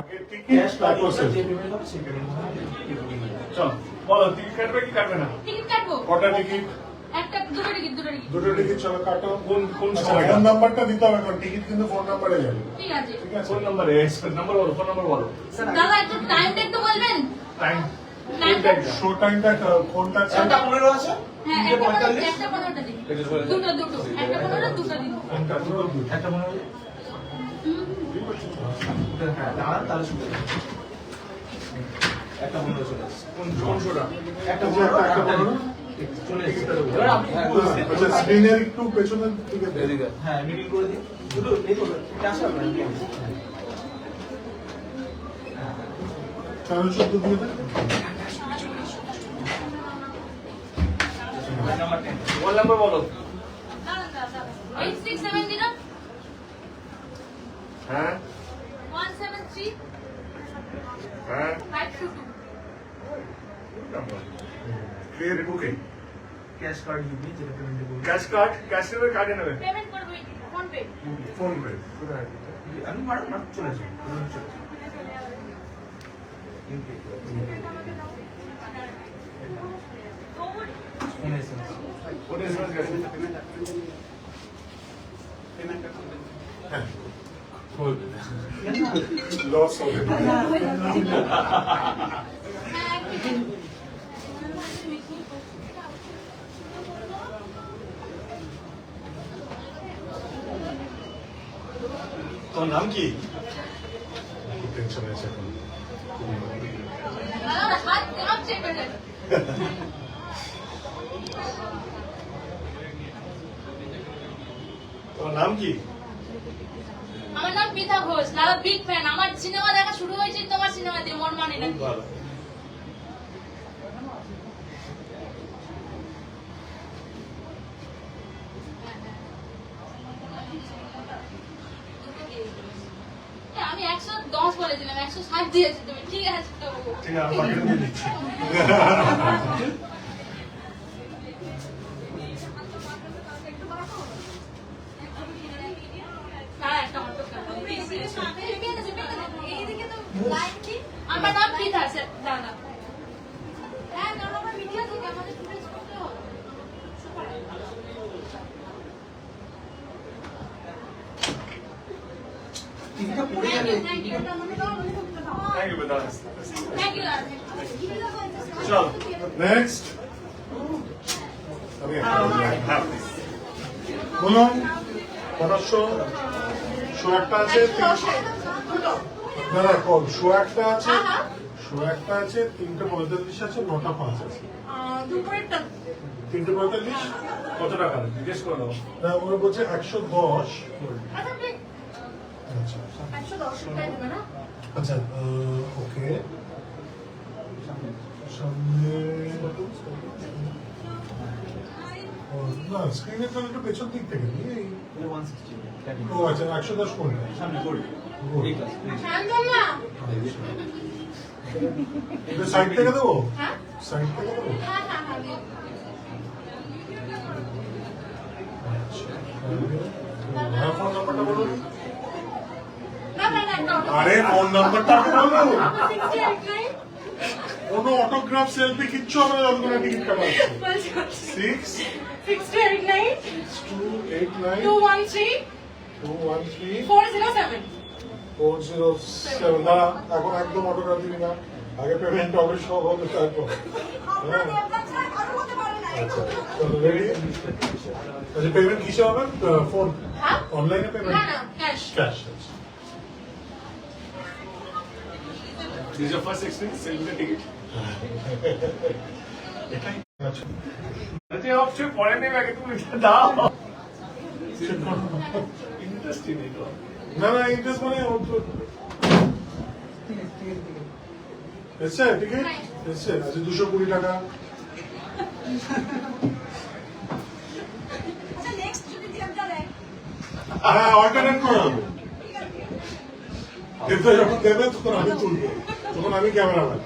আগে টিকিট তারপর চল বলো টিকিট কাটবে কি কাটবে না? টিকিট কাটবো। কটা টিকিট? একটা দুটো টিকিট। দুটো টিকিট চলো কাটো। কোন সময়? ফোন নাম্বারটা দিতে হবে কারণ টিকিট কিন্তু ফোন নাম্বারে যাবে। ঠিক আছে। ঠিক আছে ফোন নাম্বারে নাম্বার বলো, ফোন নাম্বার বলো। দাদা একটু টাইমটা একটু বলবেন? টাইম শো টাইমটা টাইমটা কোনটা আছে? 7:15 আছে। হ্যাঁ 3:45 একটা 15টা দিন। দুটো একটা 15টা দুটো দিন। কোনটা দুটো একটা মনে হয় হ্যাঁ দাঁড়ান তাহলে শুনতে একটা মনে হয় চলে আসছে। কোন শোটা? একটা যে মনে হয় একটা একটা বলো। চলে এসেছে এবার আপনি বলছেন আচ্ছা স্ক্রিনের একটু পেছনের দিকে দে। এদিকে হ্যাঁ মিডিল করে দিন দুটো এই করবেন এটা আসলে আপনার কারণ শব্দ দিয়ে দে। মোবাইল নাম্বার বলো। দাদা 8670 হ্যাঁ 173 হ্যাঁ 522 ক্লিয়ার বুকিং। ক্যাশ কার্ড দিবি যেটা পেমেন্ট করব ক্যাশ নেবে কার্ডে নেবে? পেমেন্ট করব ফোন পে। ফোন পে কোথায়? আমি ম্যাডাম না চলে আসুন কোন এসএমএস গেছে? হ্যাঁ লস হবে। তোর নাম কি? খুব টেনশন আছে এখন। দাদা হাত কাপ চেক করে তোর নাম কি? আমার নাম পিতা ঘোষ। দাদা বিগ ফ্যান। আমার সিনেমা দেখা শুরু হয়েছে তোমার সিনেমা দিয়ে মন মানে না। খুব ভালো। আমি 110 বলেছিলাম 160 দিয়েছি তুমি। ঠিক আছে তো ঠিক আছে বাকিটা দিয়ে দিচ্ছি। আমার নাম পিতা স্যার দাদা। হ্যাঁ কারণ আমার মিডিয়া থেকে আমাদের স্টুডেন্টস করতে হবে। টিকিটটা পড়ে গেলে thank you thank you Vedha. Thank you চল নেক্সট। আমি হ্যাঁ বলুন কটার শো একটা আছে না না কল শো একটা আছে শো একটা আছে 3:45 আছে 9:05 আছে। দুপুরেরটা 3:45 কত টাকা জিজ্ঞেস করে দাও না ওরা বলছে 110। আচ্ছা 110 টাকা দেবে না? আচ্ছা ওকে সামনে ও, না স্ক্রিনে তো একটু পেছন দিক থেকে এই 160 ও আচ্ছা 110 কোনটা? সামনে গোল্ড Gold। এই ক্লাস শান্তনা এটা সাইড থেকে দেবো? হ্যাঁ সাইড থেকে দেবো? হ্যাঁ হ্যাঁ ফোন নাম্বারটা বলুন। না আরে ফোন নাম্বারটা আমি বলবো 689 কোনো অটোগ্রাফ সেলফি কিচ্ছু হবে না যতক্ষণ না টিকিট কাটা হচ্ছে। 6289 6289213 213 407 407 না এখন একদম অটোগ্রাফ দিবি না আগে পেমেন্ট হবে সব হবে তারপর হ্যাঁ আচ্ছা চলো রেডি আচ্ছা পেমেন্ট কিসে হবে ফোন হ্যাঁ অনলাইনে পেমেন্ট না cash cash This is your first experience selling the ticket? এটাই আচ্ছা আরে অপশন পরে নেবে আগে তুমি দাও ইন্টারেস্টিং এটা না না ইন্টারেস্ট মানে এসে টিকিট এসে আচ্ছা 220 টাকা হ্যাঁ অল্টারনেট করা হবে কিন্তু যখন দেবে তখন আমি তুলবো তখন আমি ক্যামেরাম্যান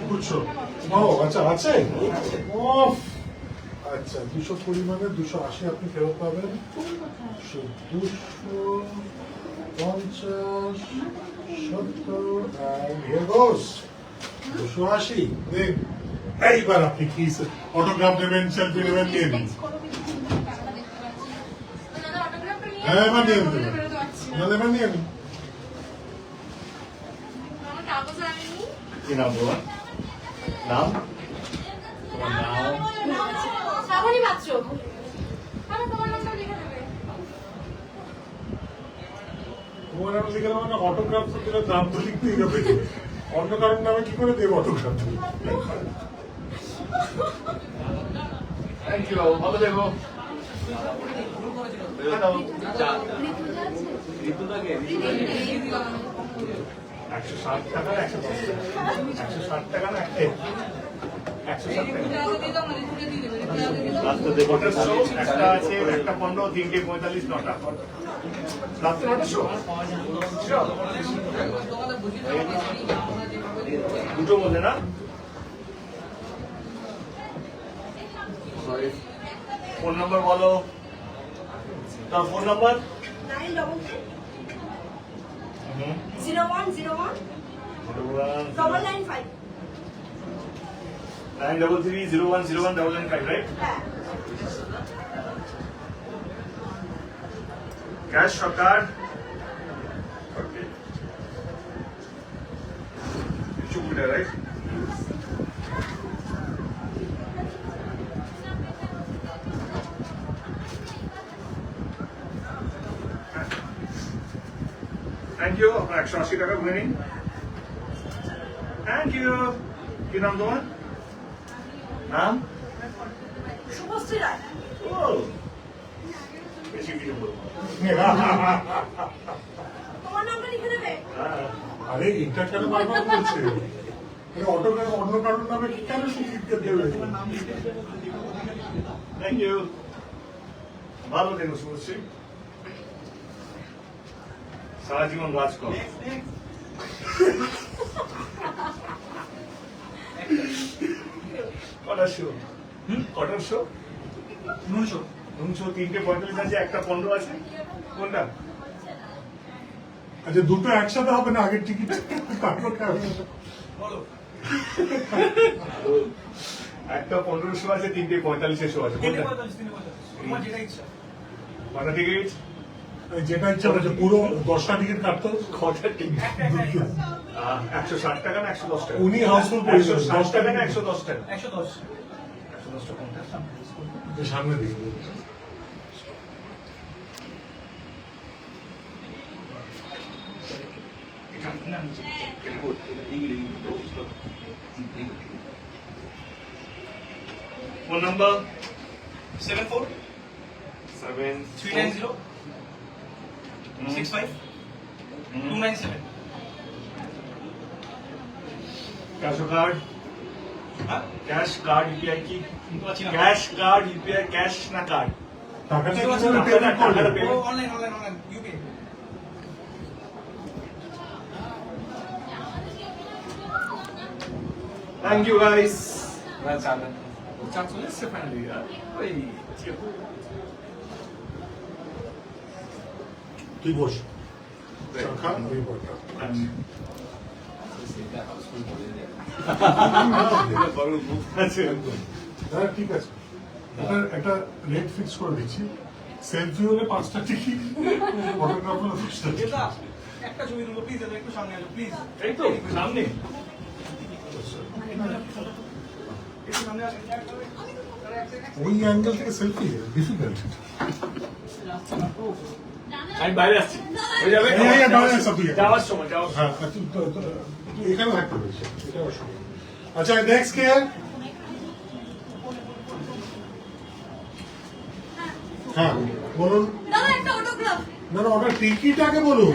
বুঝছো ও আচ্ছা আছে ও আচ্ছা 220 মানে 280 আপনি ফেরত পাবেন 250 and here goes 280 দিন এইবার আপনি কি অটোগ্রাফ নেবেন সেলফি নেবেন নিয়ে নিন দাদা অটোগ্রাফটা নিয়ে হ্যাঁ এবার নিয়ে নিতে বেরোতে পারছি না। পারেন এবার নিয়ে নিন আমার কাগজ আনিনি। কি নাম তোমার? নাম? তোমার নাম? শ্রাবণী পাত্র। আরে তোমার নামটা লিখে দেবে। তোমার নাম লিখে দেবো না অটোগ্রাফ তো দিলে দাম তো লিখতেই হবে অন্য কারণ নামে কি করে দেবো অটোগ্রাফ থ্যাংক ইউ ভালো থেকো ঋতুদাকে 160 টাকা 160 টাকা না 160 টাকা রাস্তা দেবো একটা আছে একটা 15 3টে 45 নটা রাত্রে নটা শো দুটো মধ্যে না ফোন নাম্বার বলো তার phone number 933010195 right cash or card okay Jupiter right Thank you. আপনার 180 টাকা গুনে নিন। Thank you. কি নাম তোমার? নাম? শুভশ্রী রায়। ও। বেশি কিছু বলবো না। তোমার নামটা লিখে দেবে। হ্যাঁ। আরে এটা কেন বারবার বলছে অটোগ্রাফ অন্য কারণ নামে কি কেন লিখতে দেবে Thank you. ভালো থেকো শুভশ্রী। সারা জীবন রাজ কর। কটার শো? কটার শো? নুন শো 3টে 45 আছে একটা 15 আছে কোনটা? আচ্ছা দুটো একসাথে হবে না আগের টিকিট তারপর বলো একটা 15 শো আছে 3টে 45 শো আছে কোনটা? কটা টিকিট? যেটা ইচ্ছা হচ্ছে পুরো 10টা টিকিট কাটতো কটা টিকিট? 160 টাকা না 110 টাকা? উনি হাউসফুল 160 টাকা না 110 টাকা? 110 টাকা কোনটা? সামনে দিকে Phone number 74 7 390 65 297 cash or card? হ্যাঁ Cash card UPI কি? শুনতে পাচ্ছি না Cash card UPI cash না card? টাকাটা টাকাটা পেমেন্ট করবে payment। Online UPI Thank you guys. চার চলে এসছে ফাইনালি ওই তুই বস খা আমি বলটা হ্যাঁ ঠিক আছে এটা একটা রেট ফিক্স করে দিচ্ছি সেলফি হলে 5টা টিকিট ফটোগ্রাফ হলে 10টা টিকিট একটা ছবি তুলো প্লিজ একটু সামনে আসো প্লিজ এই তো সামনে একটু সামনে আসো ওই অ্যাঙ্গেল থেকে সেলফি ডিফিকাল্ট আমি বাইরে আসছি হয়ে যাবে যাওয়ার সময় হ্যাঁ তুই এখানে থাকতে পারিস এটা অসুবিধা আচ্ছা নেক্সট কে হ্যাঁ বলুন দাদা একটা অটোগ্রাফ। না না ওটা টিকিট আগে বলুন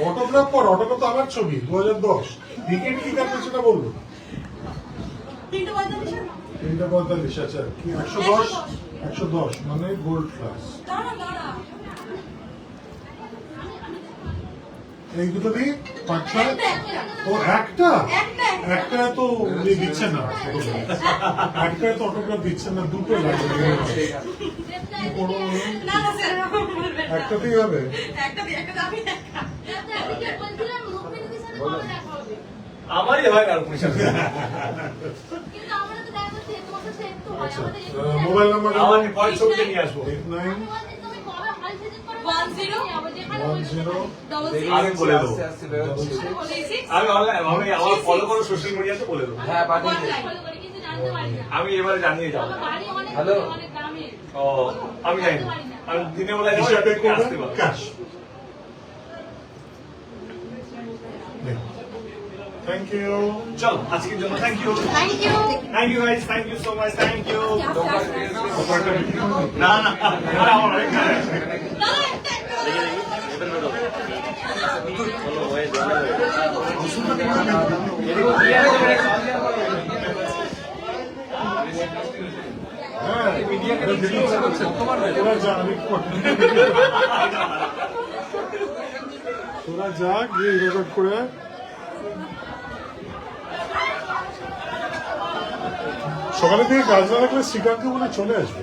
অটোগ্রাফ পর অটোগ্রাফ তো আমার ছবি 2010 টিকিট কি কাটবে সেটা বলুন 345 আচ্ছা কি 110 মানে গোল্ড ক্লাস দাঁড়া দাঁড়া। এই দুটো দিয়ে 5-6 ও একটা তো উনি দিচ্ছেন না একটা তো অটোগ্রাফ দিচ্ছেন না দুটো লাগবে কি করবো বলুন? না না স্যার বলবেন না। একটাতেই হবে একটা দিয়ে আমি একটা। আমারই হয় আর পরিষ্কার কিন্তু আমরা তো দেখা যাচ্ছে তোমাদের সেট তো হয় আমাদের মোবাইল নাম্বার আমার পরের ছবিতে নিয়ে আসবো 89 তুমি কবে হল ভিজিট করো 10 আবার যেখানে 10 আমি বলে দেবো বলেছিস আমি অনলাইন আমি আমার ফলো করো সোশ্যাল মিডিয়াতে বলে দেবো হ্যাঁ পাঠিয়ে দিন ফলো করি কিন্তু জানতে পারি না আমি এবারে জানিয়ে যাবো আমার বাড়ি অনেক হ্যালো। অনেক গ্রামে ও আমি জানি না। আমি দিনের বেলায় যাবো হিসাবে রাত্রে আসতে করবেন পারবো ক্যাশ থ্যাংক ইউ চলো আজকের জন্য thank you thank you thank you guys thank you so much thank you না না আমার অনেক কাজ আছে। হ্যাঁ তোরা যা আমি তোরা যা গিয়ে রেকর্ড করে সকালে থেকে কাজ না রাখলে শ্রীকান্তকে বলে চলে আসবে